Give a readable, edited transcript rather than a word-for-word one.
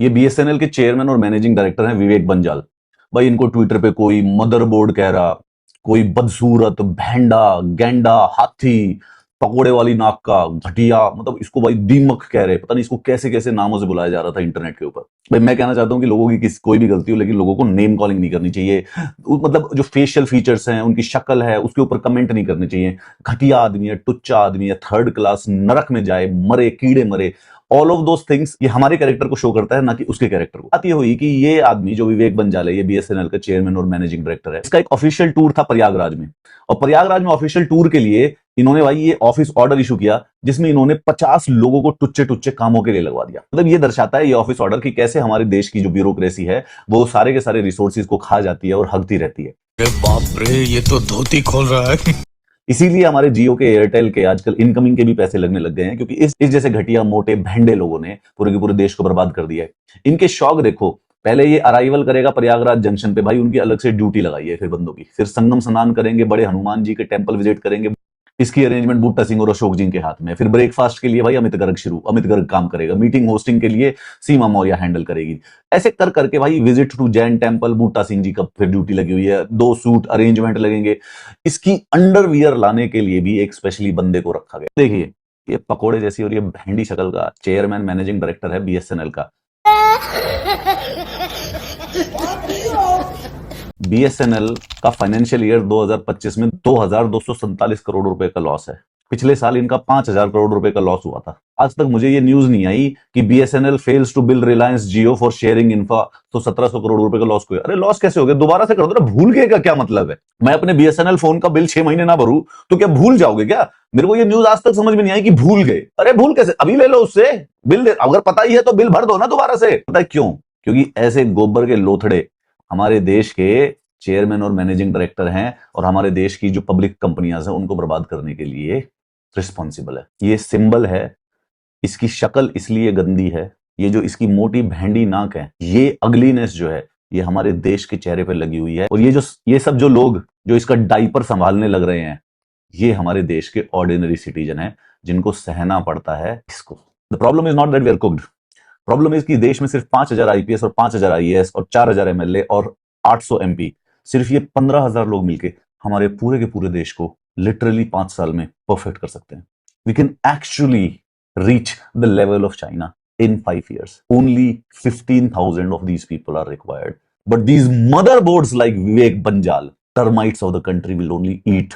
ये बीएसएनएल के चेयरमैन और मैनेजिंग डायरेक्टर हैं विवेक बंजाल। भाई इनको ट्विटर पे कोई मदरबोर्ड कह रहा, कोई बदसूरत, भेंडा, गेंडा, हाथी, पकोड़े वाली नाक का, घटिया, मतलब इसको भाई दीमक कह रहे, पता नहीं इसको कैसे कैसे नामों से बुलाया जा रहा था इंटरनेट के ऊपर। भाई मैं कहना चाहता हूं कि लोगों की कोई भी गलती हो, लेकिन लोगों को नेम कॉलिंग नहीं करनी चाहिए। मतलब जो फेशियल फीचर्स हैं, उनकी शक्ल है, उसके ऊपर कमेंट नहीं करने चाहिए। घटिया आदमी है, टुच्चा आदमी है, थर्ड क्लास, नरक में जाए, मरे, कीड़े मरे। ऑल ऑफ दोस थिंग्स ये हमारे कैरेक्टर को शो करता है, ना कि उसके कैरेक्टर को। बात ये हुई कि ये आदमी जो विवेक बंजाल है, ये बीएसएनएल का चेयरमैन और मैनेजिंग डायरेक्टर है, इसका एक ऑफिशियल टूर था प्रयागराज में। और प्रयागराज में ऑफिशियल टूर के लिए इन्होंने भाई ये ऑफिस ऑर्डर इशू किया, जिसमें इन्होंने 50 लोगों को टुच्चे टुच्चे कामों के लिए लगवा दिया। मतलब ये दर्शाता है ये ऑफिस ऑर्डर कि कैसे हमारे देश की जो ब्यूरोक्रेसी है वो सारे के सारे रिसोर्सेज को खा जाती है और हगती रहती है। बाप रे, ये तो धोती खोल रहा है। इसीलिए हमारे जियो के, एयरटेल के आजकल इनकमिंग के भी पैसे लगने लग गए हैं, क्योंकि इस जैसे घटिया, मोटे, भेंडे लोगों ने पूरे के पूरे देश को बर्बाद कर दिया है। इनके शौक देखो, पहले ये अराइवल करेगा प्रयागराज जंक्शन पे, भाई उनकी अलग से ड्यूटी लगाई है फिर बंदों की। फिर संगम स्नान करेंगे, बड़े हनुमान जी के टेंपल विजिट करेंगे, इसकी अरेंजमेंट बूटा सिंह और अशोक जी के हाथ में। फिर ब्रेकफास्ट के लिए भाई अमित गर्ग काम करेगा। मीटिंग होस्टिंग के लिए सीमा मौर्य हैंडल करेगी। ऐसे कर करके भाई विजिट टू जैन टेंपल, बूटा सिंह जी का फिर ड्यूटी लगी हुई है। 2 सूट अरेंजमेंट लगेंगे। इसकी अंडरवियर लाने के लिए भी एक स्पेशली बंदे को रखा गया। देखिए ये पकोड़े जैसी और ये भेंडी शक्ल का चेयरमैन मैनेजिंग डायरेक्टर है बीएसएनएल का। बीएसएनएल का फाइनेंशियल ईयर 2025 में 2247 करोड़ रुपए का लॉस है। पिछले साल इनका 5000 करोड़ रुपए का लॉस हुआ था। आज तक मुझे ये न्यूज नहीं आई कि BSNL fails to bill Reliance Jio for sharing infra, तो 1700 करोड़ रुपए का लॉस हुआ। अरे लॉस कैसे हो गया? दोबारा से कर दो ना, भूल गए का क्या मतलब है? मैं अपने बीएसएनएल फोन का बिल 6 महीने ना भरूं तो क्या भूल जाओगे क्या? मेरे को ये न्यूज आज तक समझ में नहीं आई कि भूल गए। अरे भूल कैसे? अभी ले लो उससे बिल, अगर पता ही है तो बिल भर दो ना दोबारा से। पता है क्यों? क्योंकि ऐसे गोबर के लोथड़े हमारे देश के चेयरमैन और मैनेजिंग डायरेक्टर हैं, और हमारे देश की जो पब्लिक कंपनियां हैं उनको बर्बाद करने के लिए रिस्पॉन्सिबल है। ये सिंबल है, इसकी शक्ल इसलिए गंदी है, ये जो इसकी मोटी भेंडी नाक है, ये अगलीनेस जो है ये हमारे देश के चेहरे पे लगी हुई है। और ये सब जो लोग जो इसका डाइपर संभालने लग रहे हैं, ये हमारे देश के ऑर्डिनरी सिटीजन हैं, जिनको सहना पड़ता है इसको। The problem is not that we are cooked. Problem is कि देश में सिर्फ 5000 आईपीएस और 5000 आईएएस और 4000 एमएलए और 800 एमपी, सिर्फ ये 15000 लोग मिलके हमारे पूरे के पूरे देश को लिटरली 5 साल में परफेक्ट कर सकते हैं। We can actually reach the level of China in 5 years. Only 15,000 of these people are required. But these motherboards like Vivek Banjal, termites of the country, will only eat